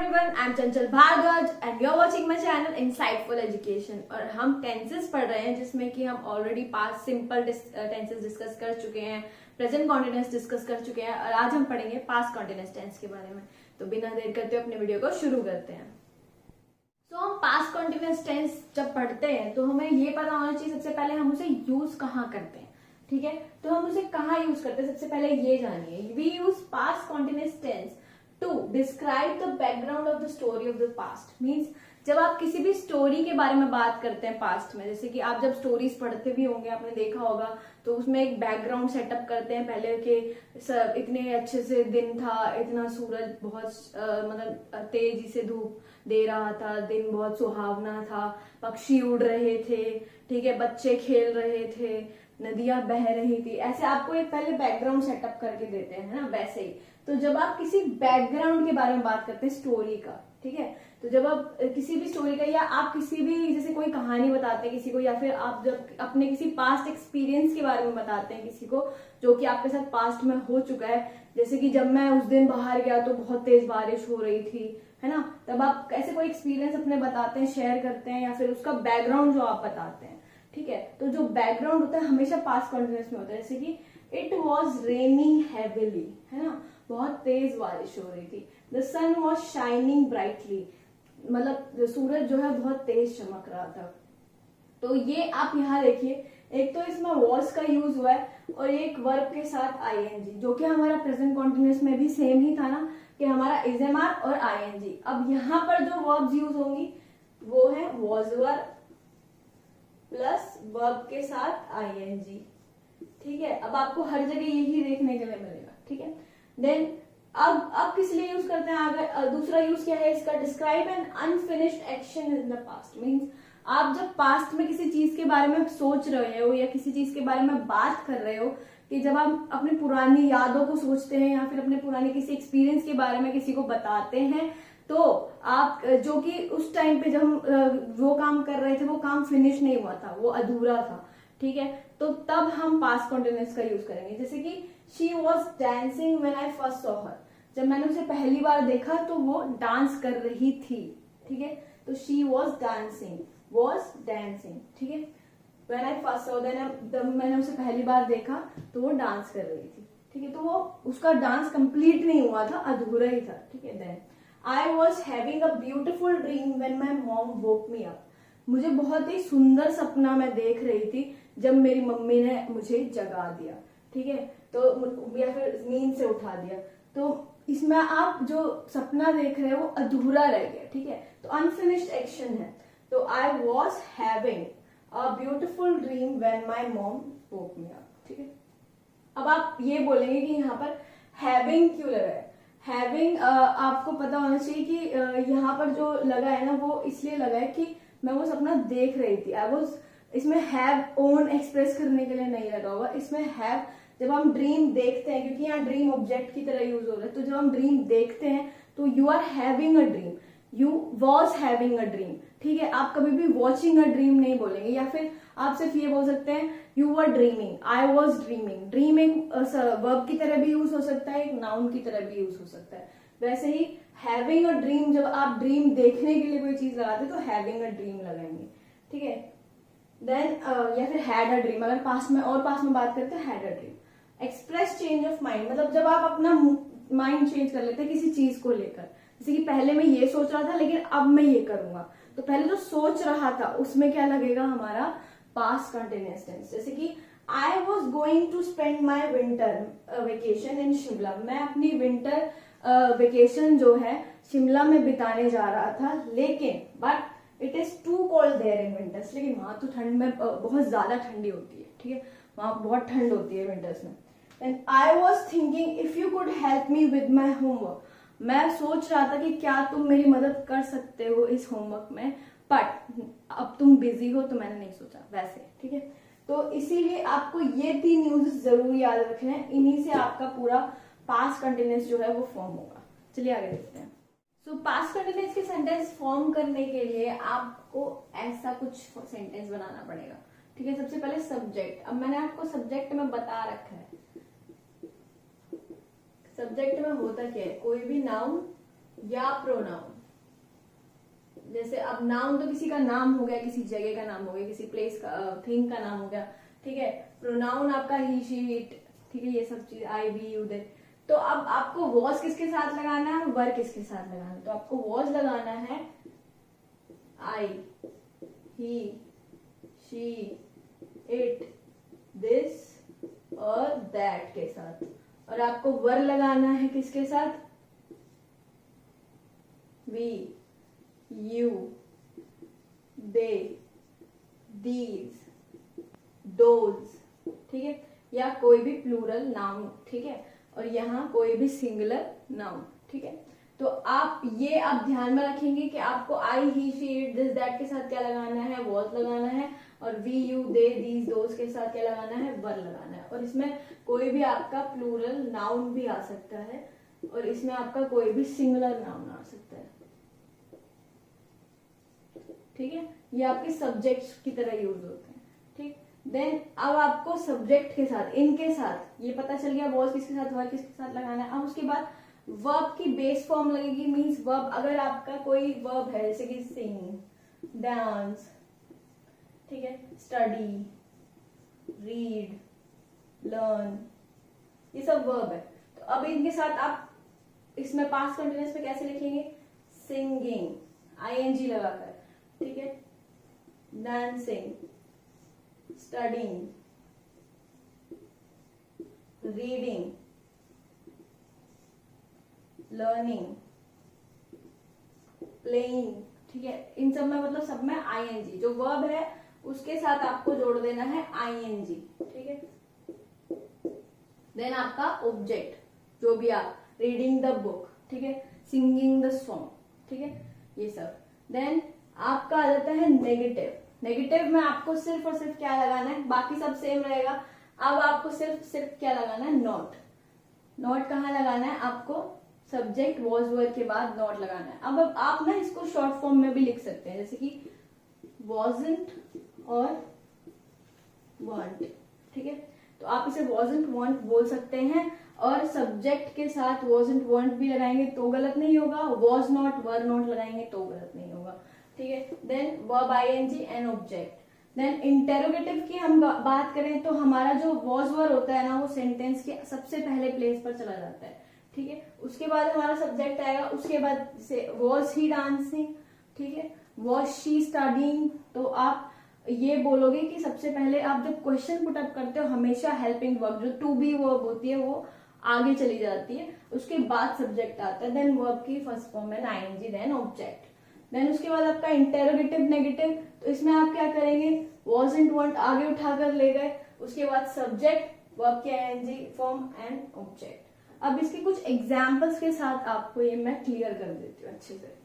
everyone, I'm Chanchal Bhardwaj and you're watching my channel Insightful Education। और हम tenses पढ़ रहे हैं जिसमें कि हम already past simple tenses discuss कर चुके हैं, प्रेजेंट कॉन्टिन्यूअस डिस्कस कर चुके हैं और आज हम पढ़ेंगे पास्ट कॉन्टिन्यूअस टेंस के बारे में। तो बिना देर करते हुए अपने वीडियो को शुरू करते हैं। तो हम पास्ट कॉन्टिन्यूअस टेंस जब पढ़ते हैं तो हमें ये पता होना चाहिए सबसे पहले हम उसे यूज कहाँ करते हैं। ठीक है, तो हम उसे कहाँ यूज करते हैं सबसे पहले ये जानिए। We use past continuous tense to describe the background of the story of the past. Means जब आप किसी भी स्टोरी के बारे में बात करते हैं पास्ट में, जैसे कि आप जब स्टोरीज पढ़ते भी होंगे आपने देखा होगा, तो उसमें एक बैकग्राउंड सेटअप करते हैं पहले के सब इतने अच्छे से दिन था, इतना सूरज बहुत मतलब तेजी से धूप दे रहा था, दिन बहुत सुहावना था, पक्षी उड़ रहे थे, ठीक है, बच्चे खेल रहे थे, नदियां बह रही थी। ऐसे आपको एक पहले बैकग्राउंड सेटअप करके देते हैं, है ना। वैसे ही तो जब आप किसी बैकग्राउंड के बारे में बात करते हैं स्टोरी का, ठीक है, तो जब आप किसी भी स्टोरी का या आप किसी भी जैसे कोई कहानी बताते हैं किसी को, या फिर आप जब अपने किसी पास्ट एक्सपीरियंस के बारे में बताते हैं किसी को जो कि आपके साथ पास्ट में हो चुका है, जैसे कि जब मैं उस दिन बाहर गया तो बहुत तेज बारिश हो रही थी, है ना, तब आप ऐसे कोई एक्सपीरियंस अपने बताते हैं, शेयर करते हैं, या फिर उसका बैकग्राउंड जो आप बताते हैं। ठीक है, तो जो बैकग्राउंड होता है हमेशा पास्ट कॉन्टिन्यूअस में होता है। जैसे कि इट वॉज रेनिंग हैविली, है ना, बहुत तेज बारिश हो रही थी। The sun was shining brightly, मतलब सूरज जो है बहुत तेज चमक रहा था। तो ये आप यहाँ देखिए, एक तो इसमें वॉज का यूज हुआ है और एक वर्ब के साथ आईएनजी, जो कि हमारा प्रेजेंट कॉन्टिन्यूअस में भी सेम ही था ना, कि हमारा इजएमआर और आईएनजी। अब यहाँ पर जो वर्ब्स यूज होंगी वो है वॉज वर्ब प्लस वर्ब के साथ आईएनजी। ठीक है, अब आपको हर जगह यही देखने के लिए मिलेगा। ठीक है, देन अब किस लिए यूज करते हैं आगे, दूसरा यूज क्या है इसका, describe an unfinished action in the past. Means आप जब पास्ट में किसी चीज के बारे में सोच रहे हो या किसी चीज के बारे में बात कर रहे हो, कि जब आप अपनी पुरानी यादों को सोचते हैं या फिर अपने पुराने किसी एक्सपीरियंस के बारे में किसी को बताते हैं, तो आप जो कि उस टाइम पे जब हम वो काम कर रहे थे वो काम फिनिश नहीं हुआ था, वो अधूरा था। ठीक है, तो तब हम पास्ट कॉन्टिन्यूअस का यूज करेंगे। जैसे कि she was dancing when I first saw her, जब मैंने उसे पहली बार देखा तो वो डांस कर रही थी। ठीक है, तो she was dancing, was dancing. ठीक है, व्हेन आई फर्स्ट सॉ, जब मैंने उसे पहली बार देखा तो वो डांस कर रही थी। ठीक है, तो वो उसका डांस कंप्लीट नहीं हुआ था, अधूरा ही था। ठीक है, then I was having a beautiful dream when my mom woke me up, मुझे बहुत ही सुंदर सपना मैं देख रही थी जब मेरी मम्मी ने मुझे जगा दिया। ठीक है, तो या फिर नींद से उठा दिया। तो इसमें आप जो सपना देख रहे हो वो अधूरा रह गया। ठीक है, तो अनफिनिश्ड एक्शन है। तो आई was having a beautiful dream when my mom woke me up. ठीक है, अब आप ये बोलेंगे कि यहाँ पर हैविंग क्यों लगा है। हैविंग आपको पता होना चाहिए कि यहाँ पर जो लगा है ना वो इसलिए लगा है कि मैं वो सपना देख रही थी। आई वॉज, इसमें हैव ओन एक्सप्रेस करने के लिए नहीं लगा हुआ, इसमें हैव जब हम ड्रीम देखते हैं, क्योंकि यहाँ ड्रीम ऑब्जेक्ट की तरह यूज हो रहा है, तो जब हम ड्रीम देखते हैं तो you are having a dream, you was having a dream. ठीक है, आप कभी भी वॉचिंग अ ड्रीम नहीं बोलेंगे, या फिर आप सिर्फ ये बोल सकते हैं you were dreaming, I was dreaming. Dream एक वर्ब की तरह भी यूज हो सकता है, एक नाउन की तरह भी यूज हो सकता है। वैसे ही हैविंग अ ड्रीम, जब आप ड्रीम देखने के लिए कोई चीज लगाते तो हैविंग अ ड्रीम लगाएंगे। ठीक है, देन या फिर हैड अ ड्रीम, अगर पास्ट में बात करते हैं had a dream. Express change of mind, मतलब जब आप अपना माइंड चेंज कर लेते हैं किसी चीज को लेकर, जैसे कि पहले मैं ये सोच रहा था लेकिन अब मैं ये करूंगा, तो पहले जो सोच रहा था उसमें क्या लगेगा हमारा पास्ट कंटिन्यूअस टेंस। जैसे कि I was going to spend my winter vacation in Shimla, मैं अपनी विंटर वेकेशन जो है शिमला में बिताने जा रहा था, लेकिन but it is too cold there in winters, लेकिन वहां तो ठंड में बहुत ज्यादा ठंडी होती है। ठीक है, वहां बहुत ठंड होती है विंटर्स में। And I was thinking if you could help me with my homework, मैं सोच रहा था कि क्या तुम मेरी मदद कर सकते हो इस होमवर्क में, बट अब तुम बिजी हो तो मैंने नहीं सोचा वैसे। ठीक है, तो इसीलिए आपको ये 3 यूजेस जरूर याद रखने हैं, इन्हीं से आपका पूरा पास्ट कंटिन्यूअस जो है वो फॉर्म होगा। चलिए आगे देखते हैं। सो पास्ट कंटिन्यूअस के सेंटेंस फॉर्म करने के लिए आपको ऐसा कुछ सेंटेंस बनाना पड़ेगा। ठीक है, सबसे पहले सब्जेक्ट। अब मैंने आपको सब्जेक्ट में बता रखा है, सब्जेक्ट में होता क्या है, कोई भी नाउन या प्रोनाउन, जैसे अब नाउन तो किसी का नाम हो गया, किसी जगह का नाम हो गया, किसी प्लेस का, थिंग का नाम हो गया, ठीक है। प्रोनाउन आपका ही शी इट, ठीक है, ये सब चीज आई वी यू दे। तो अब आपको वॉज किसके साथ लगाना है, वर किसके साथ लगाना है, तो आपको वॉज लगाना है I, he, she, it, this और दैट के साथ, और आपको वर लगाना है किसके साथ, we, you, they, these, those, ठीक है, या कोई भी प्लूरल नाउन, ठीक है, और यहाँ कोई भी सिंगुलर नाउन, ठीक है। तो आप ये आप ध्यान में रखेंगे कि आपको I, he, she, it, this, that के साथ क्या लगाना है, वॉज लगाना है, और we, you, they, these, those के साथ क्या लगाना है, वर लगाना है। और इसमें कोई भी आपका प्लूरल नाउन भी आ सकता है, और इसमें आपका कोई भी सिंगुलर नाउन आ सकता है, ठीक है। ये आपके सब्जेक्ट की तरह यूज होते हैं, ठीक। देन अब आपको सब्जेक्ट के साथ, इनके साथ, ये पता चल गया वॉज किसके साथ, वर किसके साथ लगाना है। अब उसके बाद वर्ब की बेस फॉर्म लगेगी, मींस वर्ब, अगर आपका कोई वर्ब है जैसे कि सिंग, डांस, ठीक है, स्टडी, रीड, लर्न, ये सब वर्ब है। तो अब इनके साथ आप इसमें पास्ट कंटिन्यूअस में कैसे लिखेंगे, सिंगिंग, आईएनजी लगाकर, ठीक है, dancing, studying, reading, learning, playing, ठीक है। इन सब में मतलब सब में आईएनजी, जो वर्ब है उसके साथ आपको जोड़ देना है आईएनजी, ठीक है। देन आपका ऑब्जेक्ट, जो भी आप, रीडिंग द बुक, ठीक है, सिंगिंग द सॉन्ग, ठीक है, ये सब। देन आपका आ जाता है नेगेटिव। नेगेटिव में आपको सिर्फ और सिर्फ क्या लगाना है, बाकी सब सेम रहेगा, अब आपको सिर्फ क्या लगाना है, नॉट। नॉट कहाँ लगाना है आपको, सब्जेक्ट वॉज वर के बाद नॉट लगाना है। अब आप ना इसको शॉर्ट फॉर्म में भी लिख सकते हैं, जैसे कि wasn't और weren't, ठीक है। तो आप इसे wasn't weren't बोल सकते हैं, और सब्जेक्ट के साथ wasn't weren't भी लगाएंगे तो गलत नहीं होगा, was not were not लगाएंगे तो गलत नहीं होगा, ठीक है। Then verb ing and object. Then interrogative की हम बात करें तो हमारा जो was were होता है ना, वो सेंटेंस के सबसे पहले प्लेस पर चला जाता है, ठीक है। उसके बाद हमारा सब्जेक्ट आएगा, उसके बाद से was he dancing, ठीक है, was she studying। तो आप ये बोलोगे कि सबसे पहले आप जब क्वेश्चन पुट अप करते हो हमेशा हेल्पिंग वर्ब, जो टू बी वर्ब होती है वो आगे चली जाती है, उसके बाद सब्जेक्ट आता है, देन वर्ब की फर्स्ट फॉर्म है आईएनजी, देन ऑब्जेक्ट। देन उसके बाद आपका इंटेरोगेटिव नेगेटिव, तो इसमें आप क्या करेंगे, wasn't weren't आगे उठाकर ले गए, उसके बाद सब्जेक्ट, वर्ब की आईएनजी फॉर्म एंड ऑब्जेक्ट। अब इसके कुछ एग्जाम्पल्स के साथ आपको ये मैं क्लियर कर देती हूँ अच्छे से।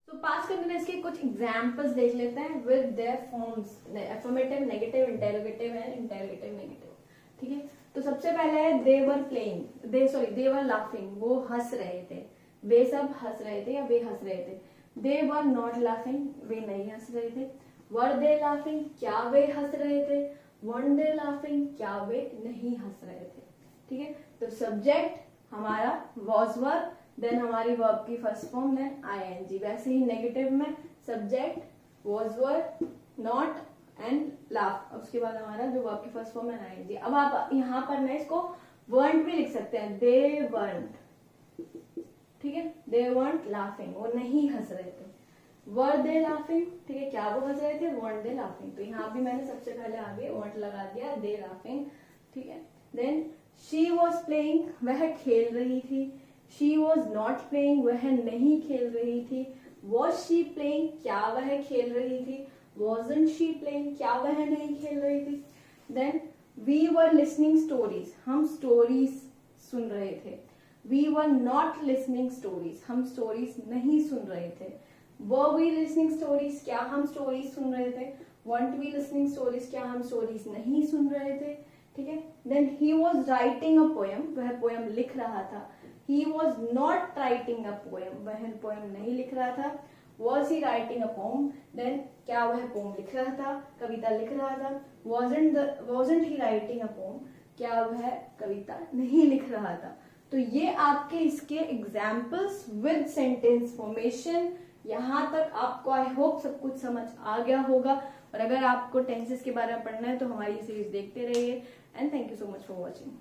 तो पास्ट कंटिन्यूअस के कुछ एग्जाम्पल्स देख लेते हैं with their forms, affirmative, negative, interrogative and interrogative negative, ठीक है। तो सबसे पहले है दे were playing, they were laughing, वो हंस रहे थे, वे सब हंस रहे थे या वे हंस रहे थे। दे वर नॉट लाफिंग, वे नहीं हंस रहे थे। वर दे लाफिंग, क्या वे हंस रहे थे। वन दे लाफिंग, क्या वे नहीं हंस रहे थे, ठीक है। तो सब्जेक्ट हमारा वॉज वर, देन हमारी वर्ब की फर्स्ट फॉर्म, देन आईएनजी। वैसे ही नेगेटिव में subject was were, not and laugh, उसके बाद हमारा जो वर्ब की फर्स्ट फॉर्म है आईएनजी। अब आप यहाँ पर ना इसको वर्ंट भी लिख सकते हैं, दे वर्ंट, ठीक है, दे वर्ंट लाफिंग, वो नहीं हंस रहे थे। वर दे लाफिंग, ठीक है, क्या वो हंस रहे थे, वर्ंट दे लाफिंग। तो यहाँ भी मैंने सबसे पहले आगे वर्ंट लगा दिया, दे लाफिंग, ठीक है। देन शी वॉज प्लेइंग, वह खेल रही थी। शी वॉज नॉट प्लेइंग, वह नहीं खेल रही थी। वॉज शी प्लेइंग, क्या वह खेल रही थी। वॉजंट शी प्लेइंग, क्या वह नहीं खेल रही थी। Then we were listening stories, हम स्टोरीज सुन रहे थे। We were not listening stories, हम स्टोरीज नहीं सुन रहे थे। वर वी लिसनिंग स्टोरीज, क्या हम स्टोरीज सुन रहे थे। वॉन्ट वी लिसनिंग स्टोरीज, क्या हम स्टोरीज नहीं सुन रहे थे, ठीक है। Then he was writing a poem, वह पोएम लिख रहा था। He was not writing a poem, वह पोएम नहीं लिख रहा था। Was he writing a poem, then क्या वह पोम लिख रहा था, कविता लिख रहा था। Wasn't he writing a pome, क्या वह कविता नहीं लिख रहा था। तो ये आपके इसके एग्जाम्पल्स विद सेंटेंस फॉर्मेशन, यहाँ तक आपको आई होप सब कुछ समझ आ गया होगा, और अगर आपको टेंसेस के बारे में पढ़ना है तो हमारी सीरीज देखते रहिए। And thank you so much for watching.